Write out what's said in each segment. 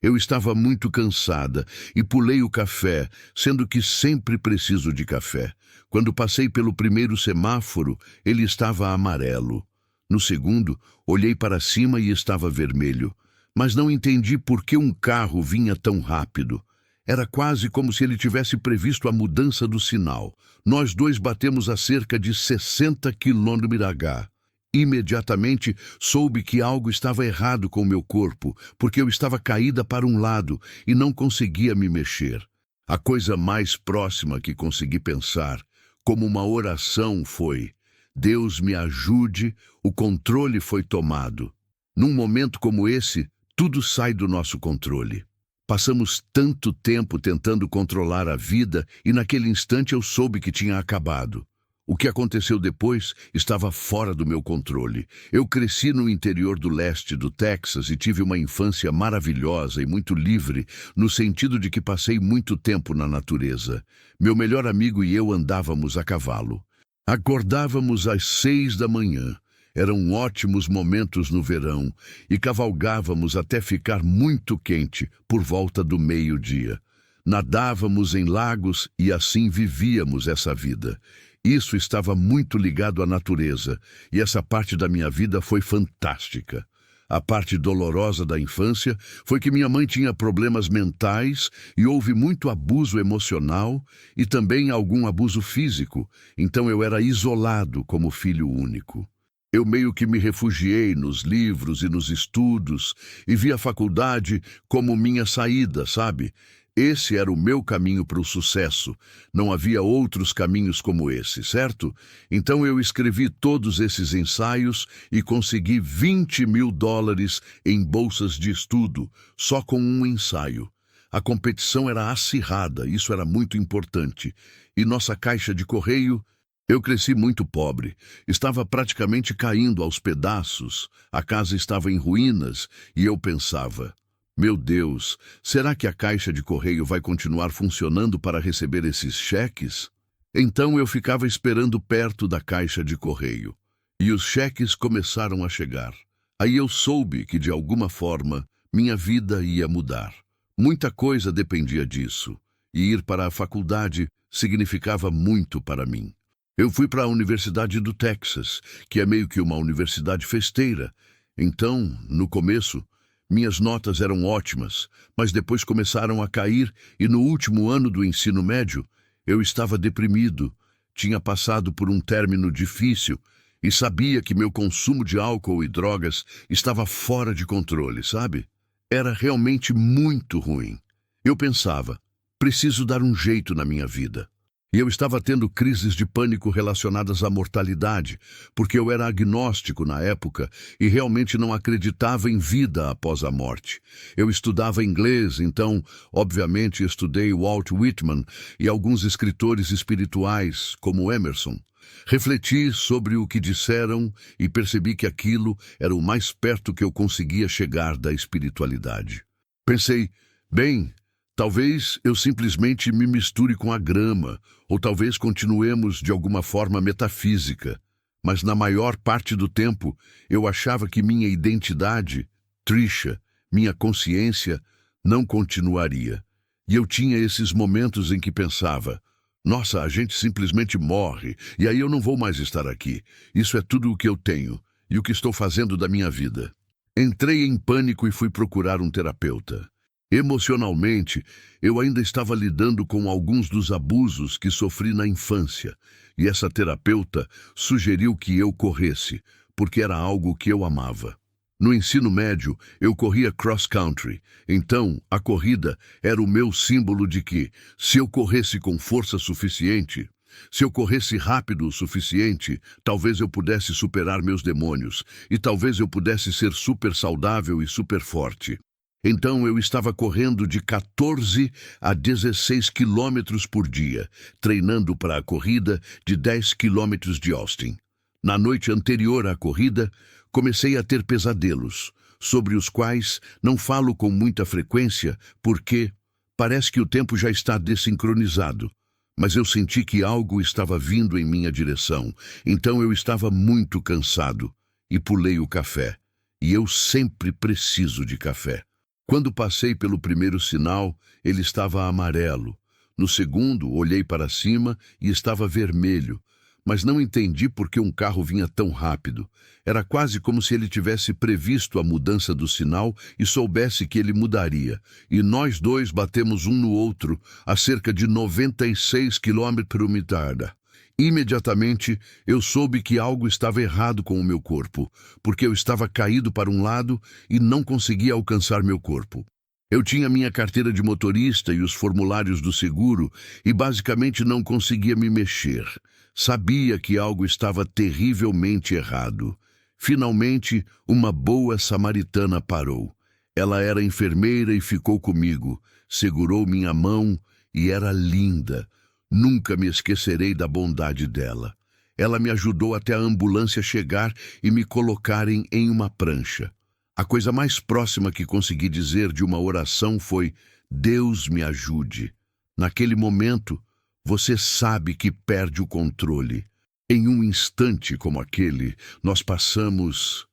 Eu estava muito cansada e pulei o café, sendo que sempre preciso de café. Quando passei pelo primeiro semáforo, ele estava amarelo. No segundo, olhei para cima e estava vermelho. Mas não entendi por que um carro vinha tão rápido. Era quase como se ele tivesse previsto a mudança do sinal. Nós dois batemos a cerca de 60 km/h. Imediatamente soube que algo estava errado com meu corpo, porque eu estava caída para um lado e não conseguia me mexer. A coisa mais próxima que consegui pensar, como uma oração, foi: Deus me ajude, o controle foi tomado. Num momento como esse, tudo sai do nosso controle. Passamos tanto tempo tentando controlar a vida e naquele instante eu soube que tinha acabado. O que aconteceu depois estava fora do meu controle. Eu cresci no interior do leste do Texas e tive uma infância maravilhosa e muito livre, no sentido de que passei muito tempo na natureza. Meu melhor amigo e eu andávamos a cavalo. Acordávamos às 6 da manhã. Eram ótimos momentos no verão e cavalgávamos até ficar muito quente por volta do meio-dia. Nadávamos em lagos e assim vivíamos essa vida. Isso estava muito ligado à natureza, e essa parte da minha vida foi fantástica. A parte dolorosa da infância foi que minha mãe tinha problemas mentais e houve muito abuso emocional e também algum abuso físico, então eu era isolado como filho único. Eu meio que me refugiei nos livros e nos estudos e vi a faculdade como minha saída, sabe? Esse era o meu caminho para o sucesso. Não havia outros caminhos como esse, certo? Então eu escrevi todos esses ensaios e consegui $20.000 em bolsas de estudo, só com um ensaio. A competição era acirrada, isso era muito importante. E nossa caixa de correio... Eu cresci muito pobre, estava praticamente caindo aos pedaços, a casa estava em ruínas e eu pensava: meu Deus, será que a caixa de correio vai continuar funcionando para receber esses cheques? Então eu ficava esperando perto da caixa de correio e os cheques começaram a chegar. Aí eu soube que de alguma forma minha vida ia mudar. Muita coisa dependia disso e ir para a faculdade significava muito para mim. Eu fui para a Universidade do Texas, que é meio que uma universidade festeira. Então, no começo, minhas notas eram ótimas, mas depois começaram a cair e no último ano do ensino médio, eu estava deprimido, tinha passado por um término difícil e sabia que meu consumo de álcool e drogas estava fora de controle, sabe? Era realmente muito ruim. Eu pensava, preciso dar um jeito na minha vida. E eu estava tendo crises de pânico relacionadas à mortalidade, porque eu era agnóstico na época e realmente não acreditava em vida após a morte. Eu estudava inglês, então, obviamente, estudei Walt Whitman e alguns escritores espirituais, como Emerson. Refleti sobre o que disseram e percebi que aquilo era o mais perto que eu conseguia chegar da espiritualidade. Pensei, bem... talvez eu simplesmente me misture com a grama, ou talvez continuemos de alguma forma metafísica. Mas na maior parte do tempo, eu achava que minha identidade, Trisha, minha consciência, não continuaria. E eu tinha esses momentos em que pensava, nossa, a gente simplesmente morre, e aí eu não vou mais estar aqui. Isso é tudo o que eu tenho, e o que estou fazendo da minha vida. Entrei em pânico e fui procurar um terapeuta. Emocionalmente, eu ainda estava lidando com alguns dos abusos que sofri na infância, e essa terapeuta sugeriu que eu corresse, porque era algo que eu amava. No ensino médio, eu corria cross-country, então a corrida era o meu símbolo de que, se eu corresse com força suficiente, se eu corresse rápido o suficiente, talvez eu pudesse superar meus demônios, e talvez eu pudesse ser super saudável e super forte. Então eu estava correndo de 14 a 16 quilômetros por dia, treinando para a corrida de 10 quilômetros de Austin. Na noite anterior à corrida, comecei a ter pesadelos, sobre os quais não falo com muita frequência, porque parece que o tempo já está desincronizado. Mas eu senti que algo estava vindo em minha direção, então eu estava muito cansado e pulei o café. E eu sempre preciso de café. Quando passei pelo primeiro sinal, ele estava amarelo. No segundo, olhei para cima e estava vermelho, mas não entendi por que um carro vinha tão rápido. Era quase como se ele tivesse previsto a mudança do sinal e soubesse que ele mudaria. E nós dois batemos um no outro a cerca de 96 km/h. Imediatamente, eu soube que algo estava errado com o meu corpo, porque eu estava caído para um lado e não conseguia alcançar meu corpo. Eu tinha minha carteira de motorista e os formulários do seguro e basicamente não conseguia me mexer. Sabia que algo estava terrivelmente errado. Finalmente, uma boa samaritana parou. Ela era enfermeira e ficou comigo, segurou minha mão e era linda. Nunca me esquecerei da bondade dela. Ela me ajudou até a ambulância chegar e me colocarem em uma prancha. A coisa mais próxima que consegui dizer de uma oração foi: Deus me ajude. Naquele momento, você sabe que perde o controle. Em um instante como aquele, nós passamos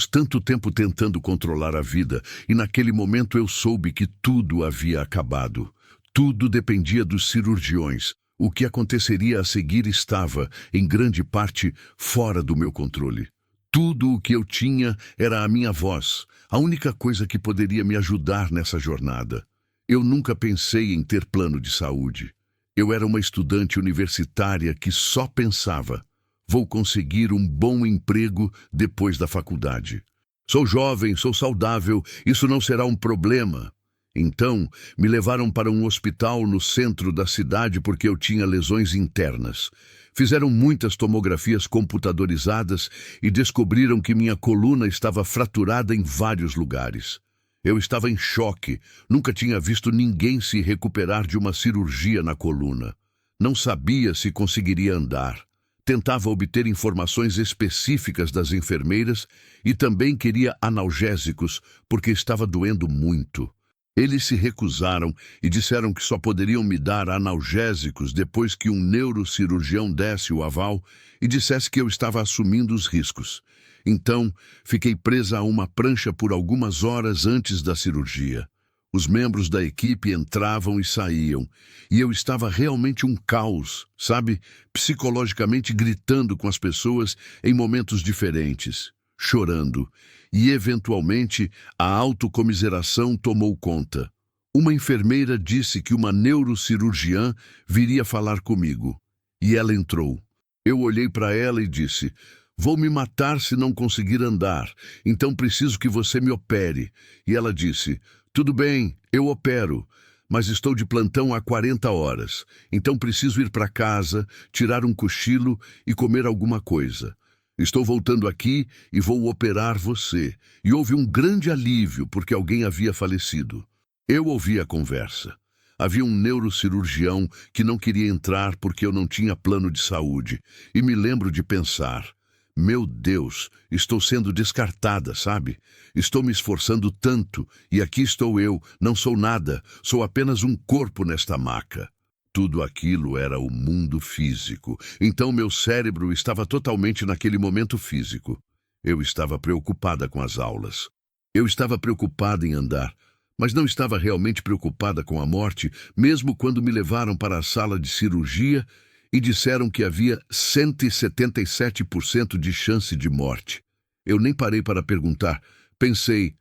tanto tempo tentando controlar a vida, e naquele momento eu soube que tudo havia acabado. Tudo dependia dos cirurgiões. O que aconteceria a seguir estava, em grande parte, fora do meu controle. Tudo o que eu tinha era a minha voz, a única coisa que poderia me ajudar nessa jornada. Eu nunca pensei em ter plano de saúde. Eu era uma estudante universitária que só pensava: vou conseguir um bom emprego depois da faculdade. Sou jovem, sou saudável, isso não será um problema. Então, me levaram para um hospital no centro da cidade porque eu tinha lesões internas. Fizeram muitas tomografias computadorizadas e descobriram que minha coluna estava fraturada em vários lugares. Eu estava em choque, nunca tinha visto ninguém se recuperar de uma cirurgia na coluna. Não sabia se conseguiria andar. Tentava obter informações específicas das enfermeiras e também queria analgésicos porque estava doendo muito. Eles se recusaram e disseram que só poderiam me dar analgésicos depois que um neurocirurgião desse o aval e dissesse que eu estava assumindo os riscos. Então, fiquei presa a uma prancha por algumas horas antes da cirurgia. Os membros da equipe entravam e saíam, e eu estava realmente um caos, sabe? Psicologicamente gritando com as pessoas em momentos diferentes, chorando. E, eventualmente, a autocomiseração tomou conta. Uma enfermeira disse que uma neurocirurgiã viria falar comigo. E ela entrou. Eu olhei para ela e disse: vou me matar se não conseguir andar, então preciso que você me opere. E ela disse: tudo bem, eu opero, mas estou de plantão há 40 horas, então preciso ir para casa, tirar um cochilo e comer alguma coisa. Estou voltando aqui e vou operar você. E houve um grande alívio porque alguém havia falecido. Eu ouvi a conversa. Havia um neurocirurgião que não queria entrar porque eu não tinha plano de saúde. E me lembro de pensar: meu Deus, estou sendo descartada, sabe? Estou me esforçando tanto e aqui estou eu, não sou nada, sou apenas um corpo nesta maca. Tudo aquilo era o mundo físico. Então meu cérebro estava totalmente naquele momento físico. Eu estava preocupada com as aulas. Eu estava preocupada em andar, mas não estava realmente preocupada com a morte, mesmo quando me levaram para a sala de cirurgia e disseram que havia 177% de chance de morte. Eu nem parei para perguntar. Pensei: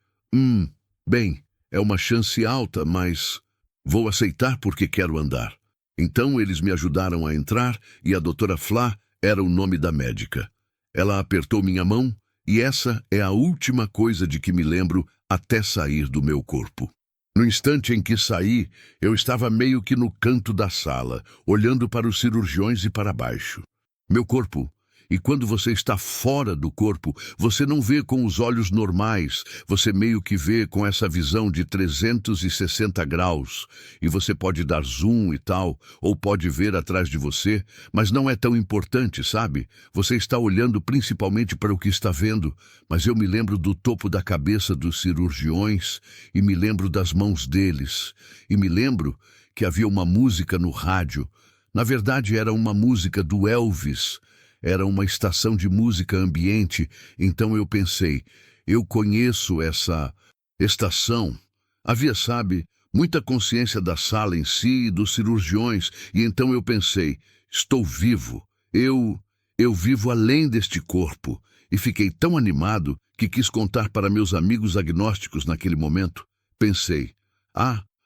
bem, é uma chance alta, mas vou aceitar porque quero andar. Então eles me ajudaram a entrar e a doutora Flá era o nome da médica. Ela apertou minha mão e essa é a última coisa de que me lembro até sair do meu corpo. No instante em que saí, eu estava meio que no canto da sala, olhando para os cirurgiões e para baixo. Meu corpo. E quando você está fora do corpo, você não vê com os olhos normais, você meio que vê com essa visão de 360 graus, e você pode dar zoom e tal, ou pode ver atrás de você, mas não é tão importante, sabe? Você está olhando principalmente para o que está vendo, mas eu me lembro do topo da cabeça dos cirurgiões, e me lembro das mãos deles, e me lembro que havia uma música no rádio. Na verdade, era uma música do Elvis. Era uma estação de música ambiente, então eu pensei: eu conheço essa estação. Havia, sabe, muita consciência da sala em si e dos cirurgiões, e então eu pensei, estou vivo, eu vivo além deste corpo, e fiquei tão animado que quis contar para meus amigos agnósticos naquele momento. Pensei,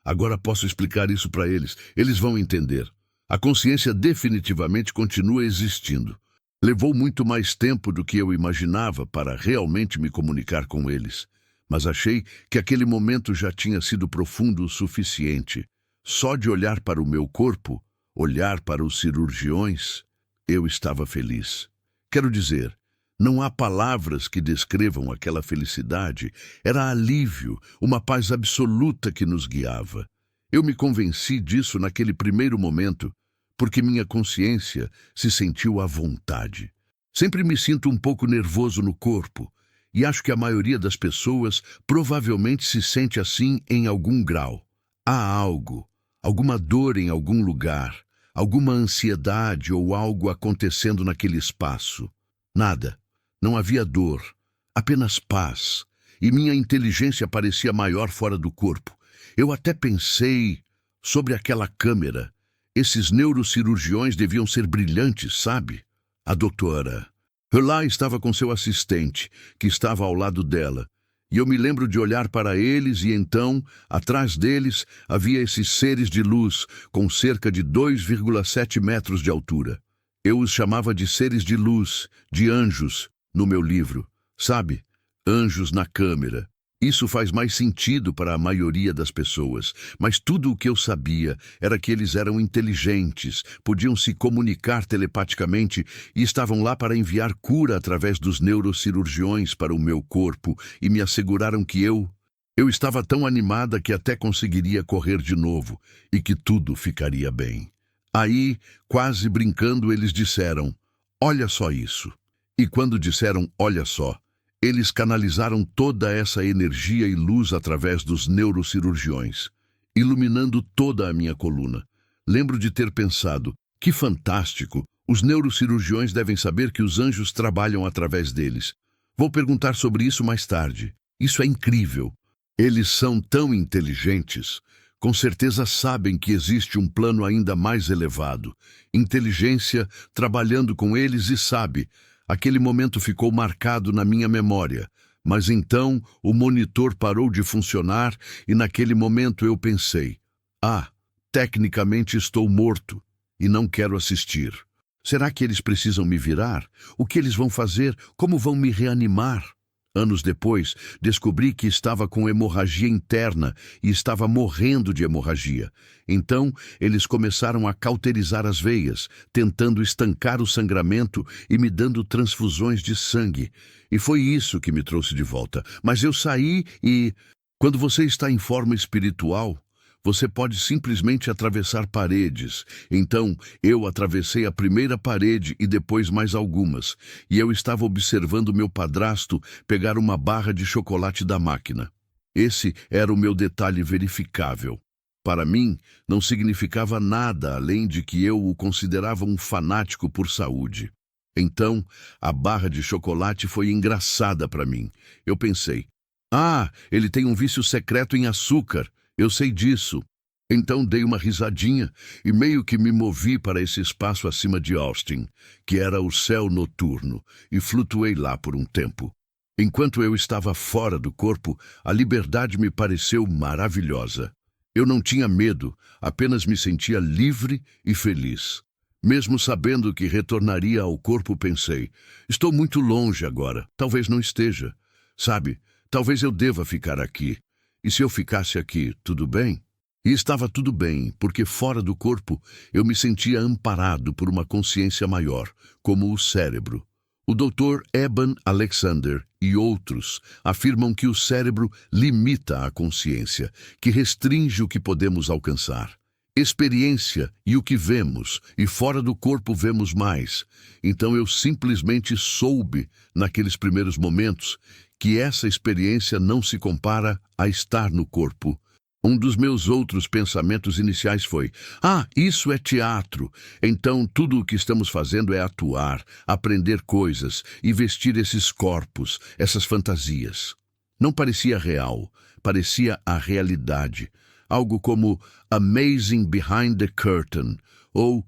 agora posso explicar isso para eles, eles vão entender. A consciência definitivamente continua existindo. Levou muito mais tempo do que eu imaginava para realmente me comunicar com eles, mas achei que aquele momento já tinha sido profundo o suficiente. Só de olhar para o meu corpo, olhar para os cirurgiões, eu estava feliz. Quero dizer, não há palavras que descrevam aquela felicidade. Era alívio, uma paz absoluta que nos guiava. Eu me convenci disso naquele primeiro momento, porque minha consciência se sentiu à vontade. Sempre me sinto um pouco nervoso no corpo, e acho que a maioria das pessoas provavelmente se sente assim em algum grau. Há algo, alguma dor em algum lugar, alguma ansiedade ou algo acontecendo naquele espaço. Nada. Não havia dor, apenas paz, e minha inteligência parecia maior fora do corpo. Eu até pensei sobre aquela câmera. Esses neurocirurgiões deviam ser brilhantes, sabe? A doutora Hurley estava com seu assistente, que estava ao lado dela, e eu me lembro de olhar para eles e então, atrás deles, havia esses seres de luz com cerca de 2,7 metros de altura. Eu os chamava de seres de luz, de anjos, no meu livro, sabe? Anjos na câmera. Isso faz mais sentido para a maioria das pessoas, mas tudo o que eu sabia era que eles eram inteligentes, podiam se comunicar telepaticamente e estavam lá para enviar cura através dos neurocirurgiões para o meu corpo e me asseguraram que eu estava tão animada que até conseguiria correr de novo e que tudo ficaria bem. Aí, quase brincando, eles disseram, olha só isso. E quando disseram, olha só, eles canalizaram toda essa energia e luz através dos neurocirurgiões, iluminando toda a minha coluna. Lembro de ter pensado, que fantástico, os neurocirurgiões devem saber que os anjos trabalham através deles. Vou perguntar sobre isso mais tarde. Isso é incrível. Eles são tão inteligentes. Com certeza sabem que existe um plano ainda mais elevado. Inteligência trabalhando com eles e sabe. Aquele momento ficou marcado na minha memória, mas então o monitor parou de funcionar e naquele momento eu pensei, tecnicamente estou morto e não quero assistir. Será que eles precisam me virar? O que eles vão fazer? Como vão me reanimar? Anos depois, descobri que estava com hemorragia interna e estava morrendo de hemorragia. Então, eles começaram a cauterizar as veias, tentando estancar o sangramento e me dando transfusões de sangue. E foi isso que me trouxe de volta. Mas eu saí e... Quando você está em forma espiritual, você pode simplesmente atravessar paredes. Então, eu atravessei a primeira parede e depois mais algumas, e eu estava observando meu padrasto pegar uma barra de chocolate da máquina. Esse era o meu detalhe verificável. Para mim, não significava nada além de que eu o considerava um fanático por saúde. Então, a barra de chocolate foi engraçada para mim. Eu pensei, ele tem um vício secreto em açúcar. Eu sei disso. Então dei uma risadinha e meio que me movi para esse espaço acima de Austin, que era o céu noturno, e flutuei lá por um tempo. Enquanto eu estava fora do corpo, a liberdade me pareceu maravilhosa. Eu não tinha medo, apenas me sentia livre e feliz. Mesmo sabendo que retornaria ao corpo, pensei, estou muito longe agora, talvez não esteja. Sabe, talvez eu deva ficar aqui. E se eu ficasse aqui, tudo bem? E estava tudo bem, porque fora do corpo eu me sentia amparado por uma consciência maior, como o cérebro. O Dr. Eben Alexander e outros afirmam que o cérebro limita a consciência, que restringe o que podemos alcançar. Experiência e o que vemos, e fora do corpo vemos mais. Então eu simplesmente soube, naqueles primeiros momentos, que essa experiência não se compara a estar no corpo. Um dos meus outros pensamentos iniciais foi, isso é teatro, então tudo o que estamos fazendo é atuar, aprender coisas e vestir esses corpos, essas fantasias. Não parecia real, parecia a realidade. Algo como Amazing Behind the Curtain, ou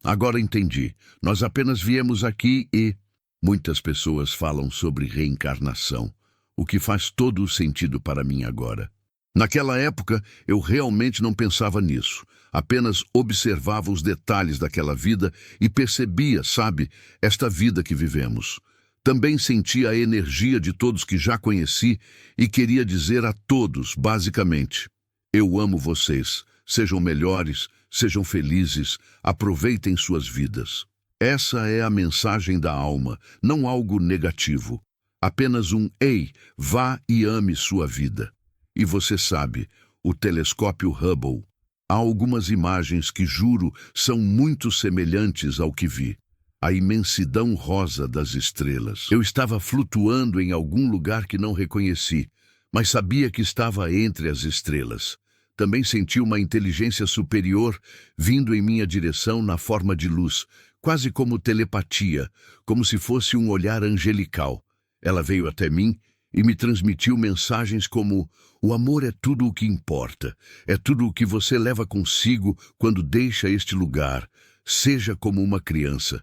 agora entendi, nós apenas viemos aqui e... Muitas pessoas falam sobre reencarnação, o que faz todo o sentido para mim agora. Naquela época, eu realmente não pensava nisso. Apenas observava os detalhes daquela vida e percebia, sabe, esta vida que vivemos. Também sentia a energia de todos que já conheci e queria dizer a todos, basicamente, eu amo vocês, sejam melhores, sejam felizes, aproveitem suas vidas. Essa é a mensagem da alma, não algo negativo. Apenas um ei, vá e ame sua vida. E você sabe, o telescópio Hubble, há algumas imagens que juro são muito semelhantes ao que vi. A imensidão rosa das estrelas. Eu estava flutuando em algum lugar que não reconheci, mas sabia que estava entre as estrelas. Também senti uma inteligência superior vindo em minha direção na forma de luz, quase como telepatia, como se fosse um olhar angelical. Ela veio até mim e me transmitiu mensagens como: o amor é tudo o que importa, é tudo o que você leva consigo quando deixa este lugar. Seja como uma criança.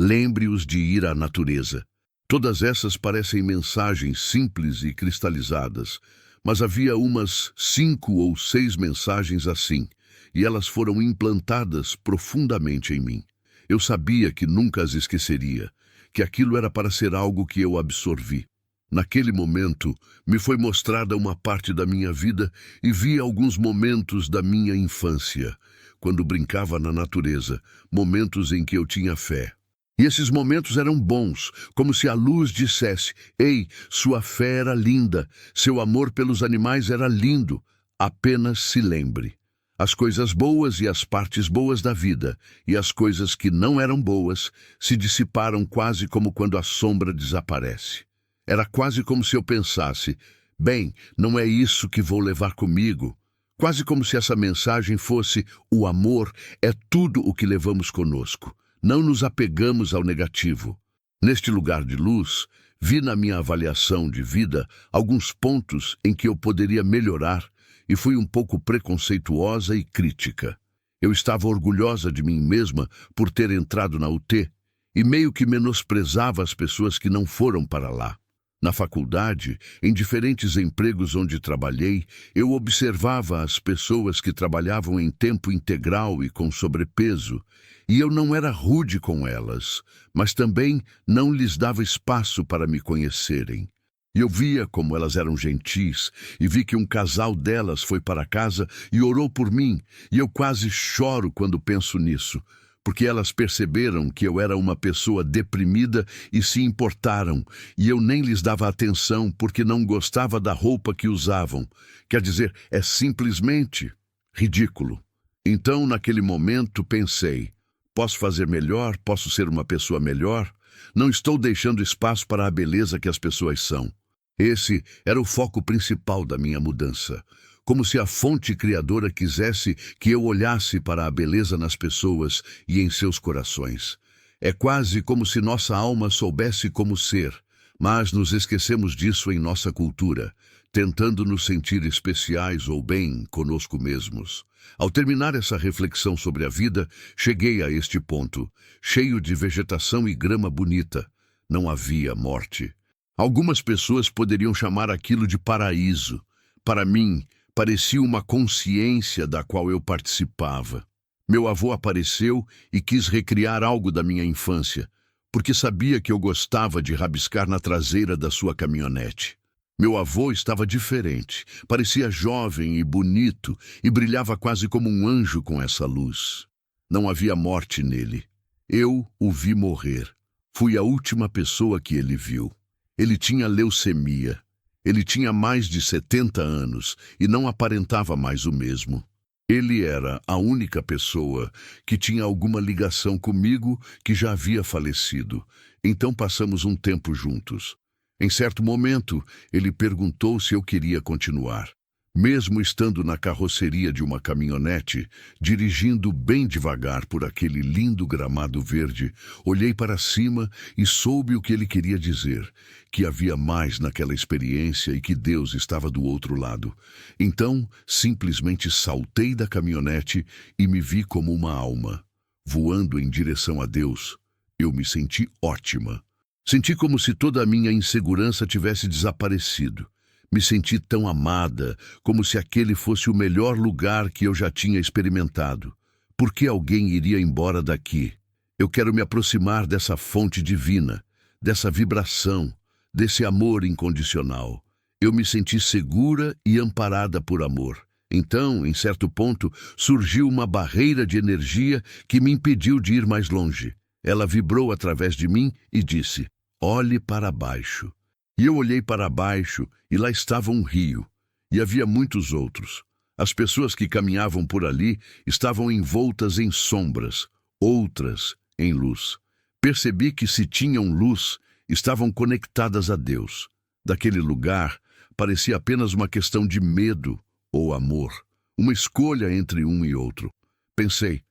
Lembre-os de ir à natureza. Todas essas parecem mensagens simples e cristalizadas, mas havia umas 5 ou 6 mensagens assim, e elas foram implantadas profundamente em mim. Eu sabia que nunca as esqueceria, que aquilo era para ser algo que eu absorvi. Naquele momento, me foi mostrada uma parte da minha vida e vi alguns momentos da minha infância, quando brincava na natureza, momentos em que eu tinha fé. E esses momentos eram bons, como se a luz dissesse: ei, sua fé era linda, seu amor pelos animais era lindo, apenas se lembre. As coisas boas e as partes boas da vida, e as coisas que não eram boas, se dissiparam quase como quando a sombra desaparece. Era quase como se eu pensasse: bem, não é isso que vou levar comigo. Quase como se essa mensagem fosse: o amor é tudo o que levamos conosco. Não nos apegamos ao negativo. Neste lugar de luz, vi na minha avaliação de vida alguns pontos em que eu poderia melhorar e fui um pouco preconceituosa e crítica. Eu estava orgulhosa de mim mesma por ter entrado na UT e meio que menosprezava as pessoas que não foram para lá. Na faculdade, em diferentes empregos onde trabalhei, eu observava as pessoas que trabalhavam em tempo integral e com sobrepeso, e eu não era rude com elas, mas também não lhes dava espaço para me conhecerem. E eu via como elas eram gentis, e vi que um casal delas foi para casa e orou por mim, e eu quase choro quando penso nisso, porque elas perceberam que eu era uma pessoa deprimida e se importaram, e eu nem lhes dava atenção porque não gostava da roupa que usavam. Quer dizer, é simplesmente ridículo. Então, naquele momento, pensei: posso fazer melhor? Posso ser uma pessoa melhor? Não estou deixando espaço para a beleza que as pessoas são. Esse era o foco principal da minha mudança. Como se a fonte criadora quisesse que eu olhasse para a beleza nas pessoas e em seus corações. É quase como se nossa alma soubesse como ser, mas nos esquecemos disso em nossa cultura, tentando nos sentir especiais ou bem conosco mesmos. Ao terminar essa reflexão sobre a vida, cheguei a este ponto, cheio de vegetação e grama bonita. Não havia morte. Algumas pessoas poderiam chamar aquilo de paraíso. Para mim, parecia uma consciência da qual eu participava. Meu avô apareceu e quis recriar algo da minha infância, porque sabia que eu gostava de rabiscar na traseira da sua caminhonete. Meu avô estava diferente, parecia jovem e bonito e brilhava quase como um anjo com essa luz. Não havia morte nele. Eu o vi morrer. Fui a última pessoa que ele viu. Ele tinha leucemia. Ele tinha mais de 70 anos e não aparentava mais o mesmo. Ele era a única pessoa que tinha alguma ligação comigo que já havia falecido. Então passamos um tempo juntos. Em certo momento, ele perguntou se eu queria continuar. Mesmo estando na carroceria de uma caminhonete, dirigindo bem devagar por aquele lindo gramado verde, olhei para cima e soube o que ele queria dizer, que havia mais naquela experiência e que Deus estava do outro lado. Então, simplesmente saltei da caminhonete e me vi como uma alma, voando em direção a Deus. Eu me senti ótima. Senti como se toda a minha insegurança tivesse desaparecido. Me senti tão amada, como se aquele fosse o melhor lugar que eu já tinha experimentado. Por que alguém iria embora daqui? Eu quero me aproximar dessa fonte divina, dessa vibração, desse amor incondicional. Eu me senti segura e amparada por amor. Então, em certo ponto, surgiu uma barreira de energia que me impediu de ir mais longe. Ela vibrou através de mim e disse: "Olhe para baixo." E eu olhei para baixo e lá estava um rio. E havia muitos outros. As pessoas que caminhavam por ali estavam envoltas em sombras, outras em luz. Percebi que se tinham luz, estavam conectadas a Deus. Daquele lugar, parecia apenas uma questão de medo ou amor, uma escolha entre um e outro. Pensei,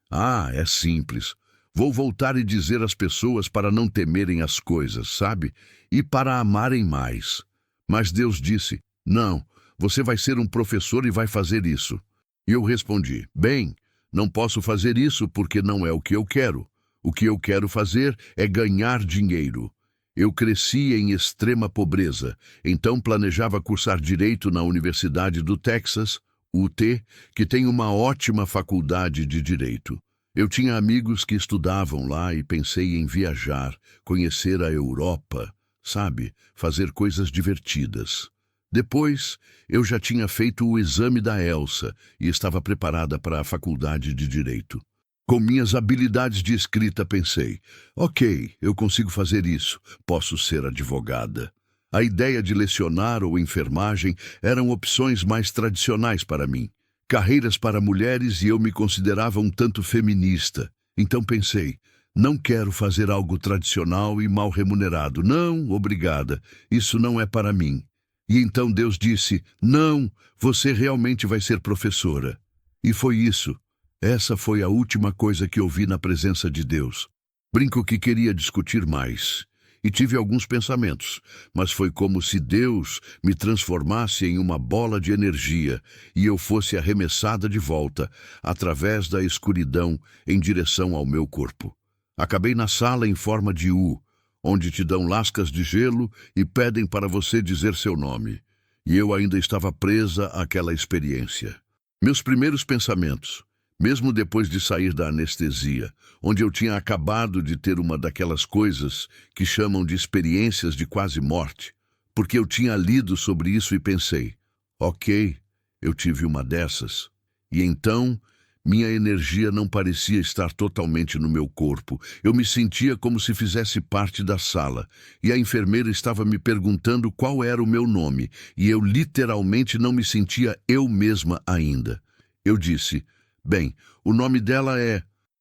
é simples. Vou voltar e dizer às pessoas para não temerem as coisas, sabe? E para amarem mais. Mas Deus disse, não, você vai ser um professor e vai fazer isso. E eu respondi, bem, não posso fazer isso porque não é o que eu quero. O que eu quero fazer é ganhar dinheiro. Eu cresci em extrema pobreza, então planejava cursar Direito na Universidade do Texas, UT, que tem uma ótima faculdade de Direito. Eu tinha amigos que estudavam lá e pensei em viajar, conhecer a Europa, sabe, fazer coisas divertidas. Depois, eu já tinha feito o exame da ELSA e estava preparada para a faculdade de Direito. Com minhas habilidades de escrita, pensei, ok, eu consigo fazer isso, posso ser advogada. A ideia de lecionar ou enfermagem eram opções mais tradicionais para mim. Carreiras para mulheres e eu me considerava um tanto feminista. Então pensei, não quero fazer algo tradicional e mal remunerado. Não, obrigada, isso não é para mim. E então Deus disse, não, você realmente vai ser professora. E foi isso. Essa foi a última coisa que ouvi na presença de Deus. Brinco que queria discutir mais. E tive alguns pensamentos, mas foi como se Deus me transformasse em uma bola de energia e eu fosse arremessada de volta, através da escuridão, em direção ao meu corpo. Acabei na sala em forma de U, onde te dão lascas de gelo e pedem para você dizer seu nome. E eu ainda estava presa àquela experiência. Meus primeiros pensamentos, mesmo depois de sair da anestesia, onde eu tinha acabado de ter uma daquelas coisas que chamam de experiências de quase morte, porque eu tinha lido sobre isso e pensei, ok, eu tive uma dessas. E então, minha energia não parecia estar totalmente no meu corpo. Eu me sentia como se fizesse parte da sala, e a enfermeira estava me perguntando qual era o meu nome, e eu literalmente não me sentia eu mesma ainda. Eu disse, bem, o nome dela é...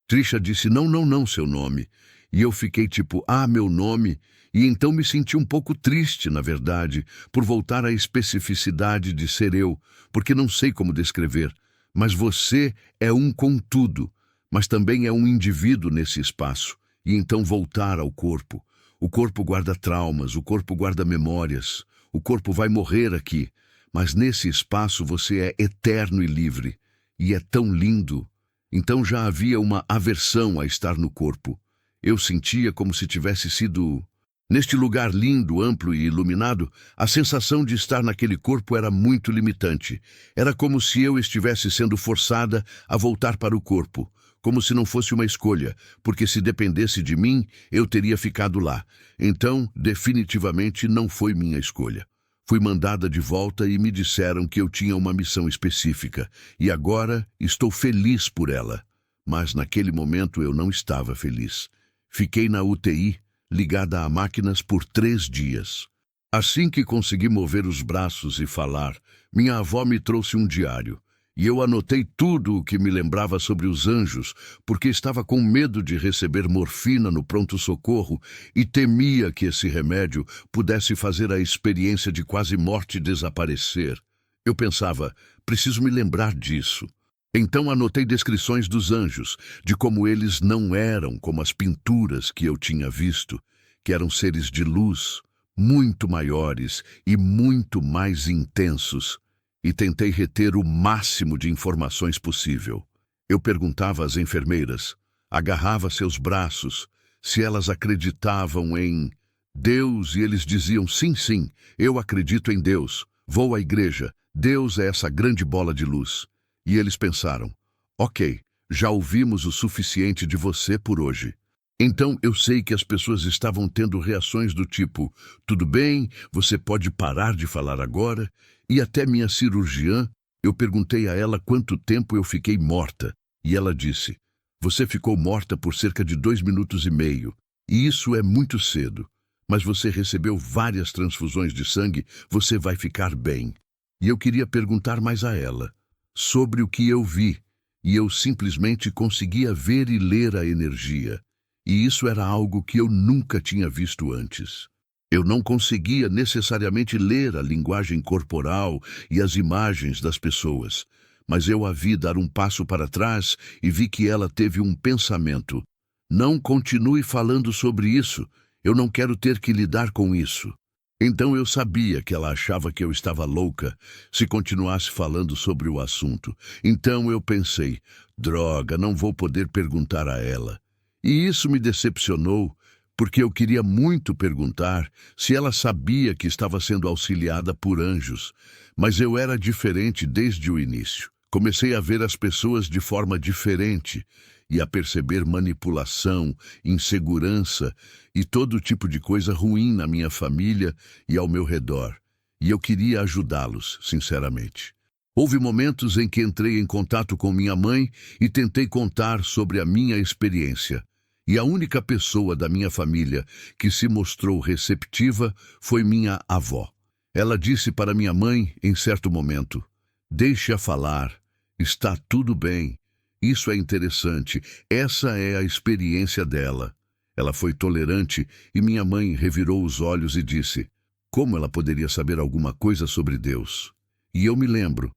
Trisha disse, não, seu nome. E eu fiquei tipo, meu nome. E então me senti um pouco triste, na verdade, por voltar à especificidade de ser eu, porque não sei como descrever. Mas você é um com tudo, mas também é um indivíduo nesse espaço. E então voltar ao corpo. O corpo guarda traumas, o corpo guarda memórias. O corpo vai morrer aqui, mas nesse espaço você é eterno e livre. E é tão lindo. Então já havia uma aversão a estar no corpo. Eu sentia como se tivesse sido... Neste lugar lindo, amplo e iluminado, a sensação de estar naquele corpo era muito limitante. Era como se eu estivesse sendo forçada a voltar para o corpo, como se não fosse uma escolha, porque se dependesse de mim, eu teria ficado lá. Então, definitivamente não foi minha escolha. Fui mandada de volta e me disseram que eu tinha uma missão específica, e agora estou feliz por ela. Mas naquele momento eu não estava feliz. Fiquei na UTI, ligada a máquinas por 3 dias. Assim que consegui mover os braços e falar, minha avó me trouxe um diário. E eu anotei tudo o que me lembrava sobre os anjos, porque estava com medo de receber morfina no pronto-socorro e temia que esse remédio pudesse fazer a experiência de quase morte desaparecer. Eu pensava, preciso me lembrar disso. Então anotei descrições dos anjos, de como eles não eram como as pinturas que eu tinha visto, que eram seres de luz, muito maiores e muito mais intensos, e tentei reter o máximo de informações possível. Eu perguntava às enfermeiras, agarrava seus braços, se elas acreditavam em Deus, e eles diziam, sim, sim, eu acredito em Deus, vou à igreja, Deus é essa grande bola de luz. E eles pensaram, ok, já ouvimos o suficiente de você por hoje. Então eu sei que as pessoas estavam tendo reações do tipo, tudo bem, você pode parar de falar agora, e até minha cirurgiã, eu perguntei a ela quanto tempo eu fiquei morta, e ela disse, você ficou morta por cerca de 2 minutos e meio, e isso é muito cedo, mas você recebeu várias transfusões de sangue, você vai ficar bem. E eu queria perguntar mais a ela, sobre o que eu vi, e eu simplesmente conseguia ver e ler a energia. E isso era algo que eu nunca tinha visto antes. Eu não conseguia necessariamente ler a linguagem corporal e as imagens das pessoas, mas eu a vi dar um passo para trás e vi que ela teve um pensamento. Não continue falando sobre isso, eu não quero ter que lidar com isso. Então eu sabia que ela achava que eu estava louca se continuasse falando sobre o assunto. Então eu pensei, droga, não vou poder perguntar a ela. E isso me decepcionou, porque eu queria muito perguntar se ela sabia que estava sendo auxiliada por anjos. Mas eu era diferente desde o início. Comecei a ver as pessoas de forma diferente e a perceber manipulação, insegurança e todo tipo de coisa ruim na minha família e ao meu redor. E eu queria ajudá-los, sinceramente. Houve momentos em que entrei em contato com minha mãe e tentei contar sobre a minha experiência. E a única pessoa da minha família que se mostrou receptiva foi minha avó. Ela disse para minha mãe, em certo momento, deixe-a falar, está tudo bem. Isso é interessante, essa é a experiência dela. Ela foi tolerante e minha mãe revirou os olhos e disse, como ela poderia saber alguma coisa sobre Deus? E eu me lembro,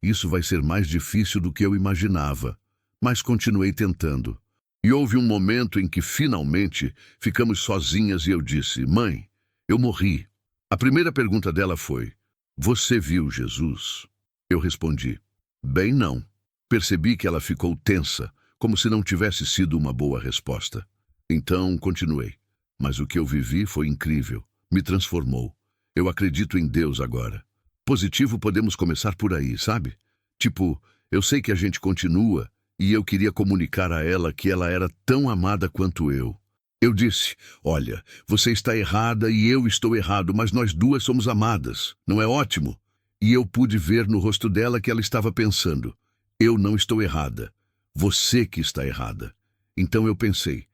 isso vai ser mais difícil do que eu imaginava, mas continuei tentando. E houve um momento em que finalmente ficamos sozinhas e eu disse, mãe, eu morri. A primeira pergunta dela foi, você viu Jesus? Eu respondi, bem não. Percebi que ela ficou tensa, como se não tivesse sido uma boa resposta. Então, continuei. Mas o que eu vivi foi incrível. Me transformou. Eu acredito em Deus agora. Positivo podemos começar por aí, sabe? Tipo, eu sei que a gente continua e eu queria comunicar a ela que ela era tão amada quanto eu. Eu disse, olha, você está errada e eu estou errado, mas nós duas somos amadas. Não é ótimo? E eu pude ver no rosto dela que ela estava pensando. Eu não estou errada. Você que está errada. Então eu pensei,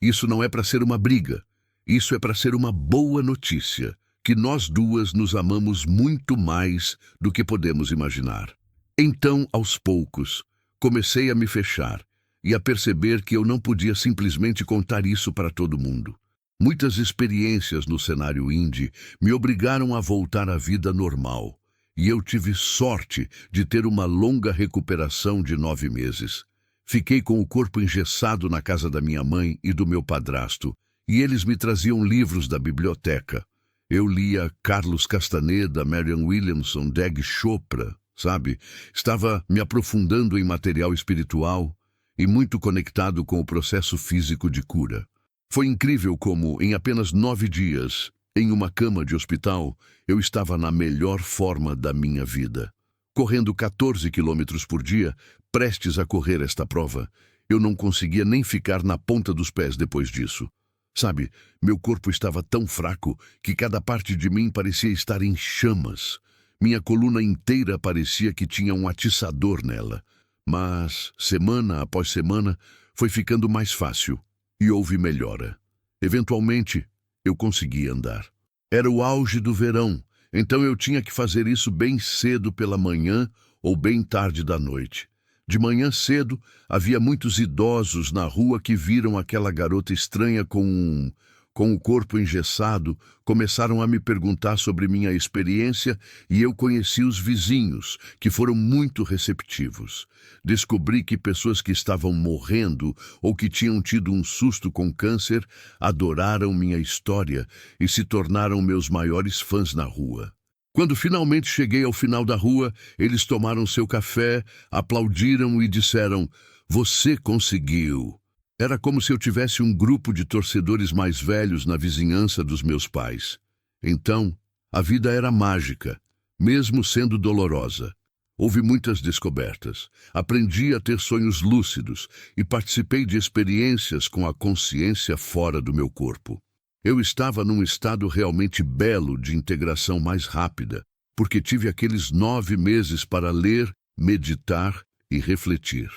isso não é para ser uma briga. Isso é para ser uma boa notícia, que nós duas nos amamos muito mais do que podemos imaginar. Então, aos poucos, comecei a me fechar e a perceber que eu não podia simplesmente contar isso para todo mundo. Muitas experiências no cenário indie me obrigaram a voltar à vida normal. E eu tive sorte de ter uma longa recuperação de 9 meses. Fiquei com o corpo engessado na casa da minha mãe e do meu padrasto, e eles me traziam livros da biblioteca. Eu lia Carlos Castaneda, Marianne Williamson, Dag Chopra, sabe? Estava me aprofundando em material espiritual e muito conectado com o processo físico de cura. Foi incrível como, em apenas 9 dias, em uma cama de hospital, eu estava na melhor forma da minha vida. Correndo 14 quilômetros por dia, prestes a correr esta prova, eu não conseguia nem ficar na ponta dos pés depois disso. Sabe, meu corpo estava tão fraco que cada parte de mim parecia estar em chamas. Minha coluna inteira parecia que tinha um atiçador nela. Mas, semana após semana, foi ficando mais fácil e houve melhora. Eventualmente, eu consegui andar. Era o auge do verão, então eu tinha que fazer isso bem cedo pela manhã ou bem tarde da noite. De manhã cedo, havia muitos idosos na rua que viram aquela garota estranha com Com o corpo engessado, começaram a me perguntar sobre minha experiência e eu conheci os vizinhos, que foram muito receptivos. Descobri que pessoas que estavam morrendo ou que tinham tido um susto com câncer adoraram minha história e se tornaram meus maiores fãs na rua. Quando finalmente cheguei ao final da rua, eles tomaram seu café, aplaudiram e disseram: "Você conseguiu!" Era como se eu tivesse um grupo de torcedores mais velhos na vizinhança dos meus pais. Então, a vida era mágica, mesmo sendo dolorosa. Houve muitas descobertas. Aprendi a ter sonhos lúcidos e participei de experiências com a consciência fora do meu corpo. Eu estava num estado realmente belo de integração mais rápida, porque tive aqueles 9 meses para ler, meditar e refletir.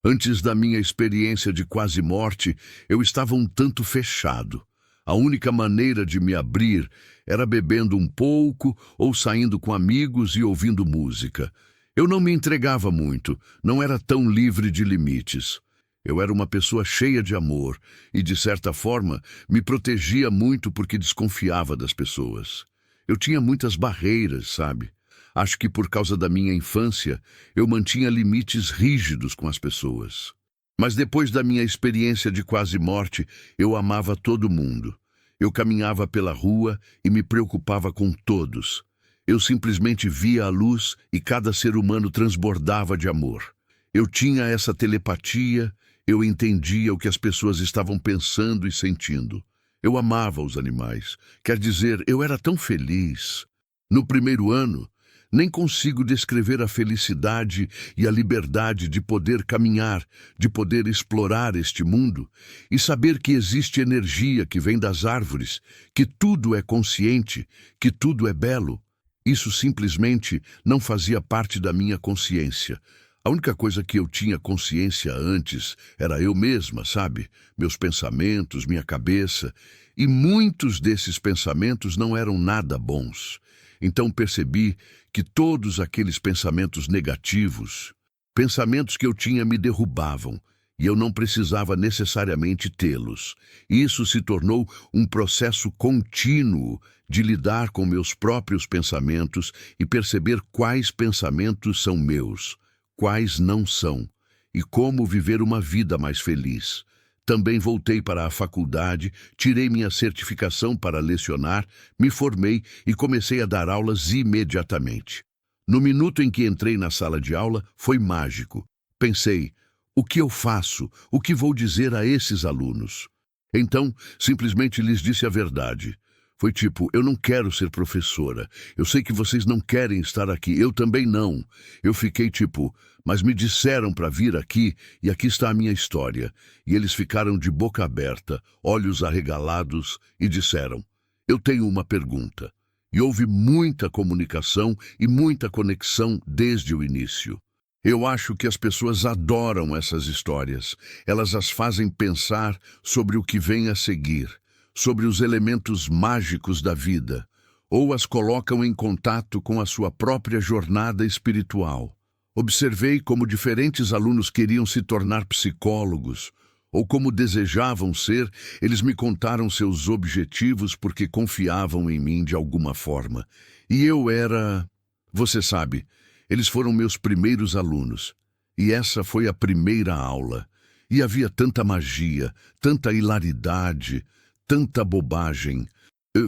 Antes da minha experiência de quase morte, eu estava um tanto fechado. A única maneira de me abrir era bebendo um pouco ou saindo com amigos e ouvindo música. Eu não me entregava muito, não era tão livre de limites. Eu era uma pessoa cheia de amor e, de certa forma, me protegia muito porque desconfiava das pessoas. Eu tinha muitas barreiras, sabe? Acho que por causa da minha infância, eu mantinha limites rígidos com as pessoas. Mas depois da minha experiência de quase morte, eu amava todo mundo. Eu caminhava pela rua e me preocupava com todos. Eu simplesmente via a luz e cada ser humano transbordava de amor. Eu tinha essa telepatia, eu entendia o que as pessoas estavam pensando e sentindo. Eu amava os animais. Quer dizer, eu era tão feliz. No primeiro ano, nem consigo descrever a felicidade e a liberdade de poder caminhar, de poder explorar este mundo e saber que existe energia que vem das árvores, que tudo é consciente, que tudo é belo. Isso simplesmente não fazia parte da minha consciência. A única coisa que eu tinha consciência antes era eu mesma, sabe? Meus pensamentos, minha cabeça. E muitos desses pensamentos não eram nada bons. Então percebi que todos aqueles pensamentos negativos, pensamentos que eu tinha me derrubavam, e eu não precisava necessariamente tê-los. Isso se tornou um processo contínuo de lidar com meus próprios pensamentos e perceber quais pensamentos são meus, quais não são, e como viver uma vida mais feliz. Também voltei para a faculdade, tirei minha certificação para lecionar, me formei e comecei a dar aulas imediatamente. No minuto em que entrei na sala de aula, foi mágico. Pensei: o que eu faço? O que vou dizer a esses alunos? Então, simplesmente lhes disse a verdade. Foi tipo: eu não quero ser professora. Eu sei que vocês não querem estar aqui. Eu também não. Eu fiquei tipo: mas me disseram para vir aqui e aqui está a minha história. E eles ficaram de boca aberta, olhos arregalados e disseram: eu tenho uma pergunta. E houve muita comunicação e muita conexão desde o início. Eu acho que as pessoas adoram essas histórias. Elas as fazem pensar sobre o que vem a seguir, sobre os elementos mágicos da vida, ou as colocam em contato com a sua própria jornada espiritual. Observei como diferentes alunos queriam se tornar psicólogos, ou como desejavam ser. Eles me contaram seus objetivos porque confiavam em mim de alguma forma. E eu era... Você sabe, eles foram meus primeiros alunos. E essa foi a primeira aula. E havia tanta magia, tanta hilaridade, tanta bobagem.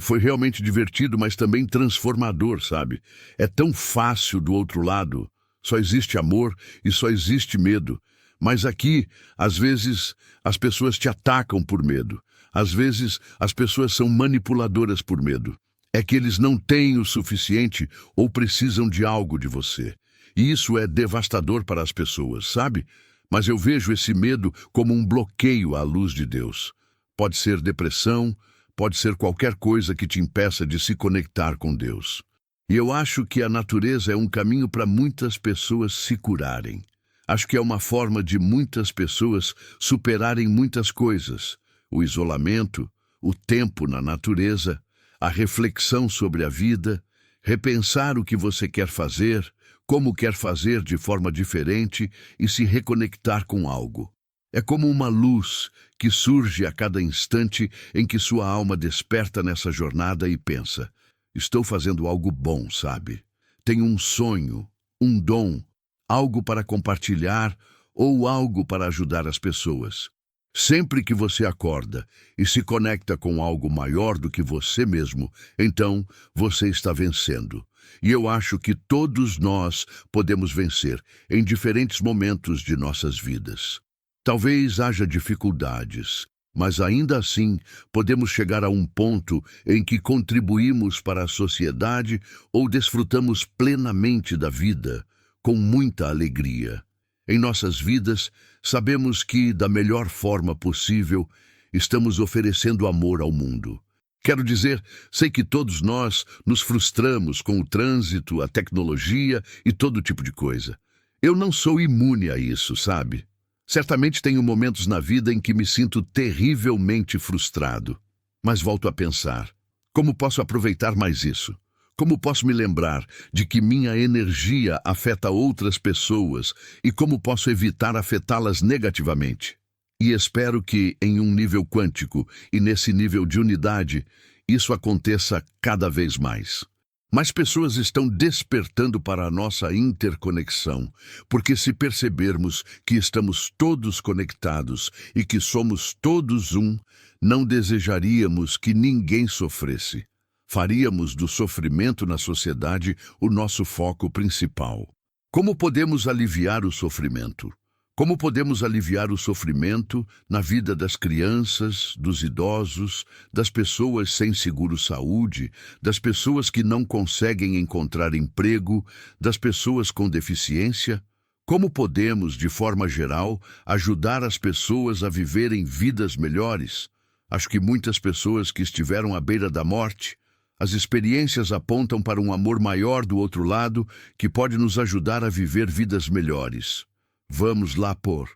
Foi realmente divertido, mas também transformador, sabe? É tão fácil do outro lado. Só existe amor e só existe medo. Mas aqui, às vezes, as pessoas te atacam por medo. Às vezes, as pessoas são manipuladoras por medo. É que eles não têm o suficiente ou precisam de algo de você. E isso é devastador para as pessoas, sabe? Mas eu vejo esse medo como um bloqueio à luz de Deus. Pode ser depressão, pode ser qualquer coisa que te impeça de se conectar com Deus. E eu acho que a natureza é um caminho para muitas pessoas se curarem. Acho que é uma forma de muitas pessoas superarem muitas coisas. O isolamento, o tempo na natureza, a reflexão sobre a vida, repensar o que você quer fazer, como quer fazer de forma diferente e se reconectar com algo. É como uma luz que surge a cada instante em que sua alma desperta nessa jornada e pensa: estou fazendo algo bom, sabe? Tenho um sonho, um dom, algo para compartilhar ou algo para ajudar as pessoas. Sempre que você acorda e se conecta com algo maior do que você mesmo, então você está vencendo. E eu acho que todos nós podemos vencer em diferentes momentos de nossas vidas. Talvez haja dificuldades, mas ainda assim podemos chegar a um ponto em que contribuímos para a sociedade ou desfrutamos plenamente da vida, com muita alegria. Em nossas vidas, sabemos que, da melhor forma possível, estamos oferecendo amor ao mundo. Quero dizer, sei que todos nós nos frustramos com o trânsito, a tecnologia e todo tipo de coisa. Eu não sou imune a isso, sabe? Certamente tenho momentos na vida em que me sinto terrivelmente frustrado. Mas volto a pensar: como posso aproveitar mais isso? Como posso me lembrar de que minha energia afeta outras pessoas e como posso evitar afetá-las negativamente? E espero que, em um nível quântico e nesse nível de unidade, isso aconteça cada vez mais. Mais pessoas estão despertando para a nossa interconexão, porque se percebermos que estamos todos conectados e que somos todos um, não desejaríamos que ninguém sofresse. Faríamos do sofrimento na sociedade o nosso foco principal. Como podemos aliviar o sofrimento? Como podemos aliviar o sofrimento na vida das crianças, dos idosos, das pessoas sem seguro-saúde, das pessoas que não conseguem encontrar emprego, das pessoas com deficiência? Como podemos, de forma geral, ajudar as pessoas a viverem vidas melhores? Acho que muitas pessoas que estiveram à beira da morte, as experiências apontam para um amor maior do outro lado que pode nos ajudar a viver vidas melhores. Vamos lá pôr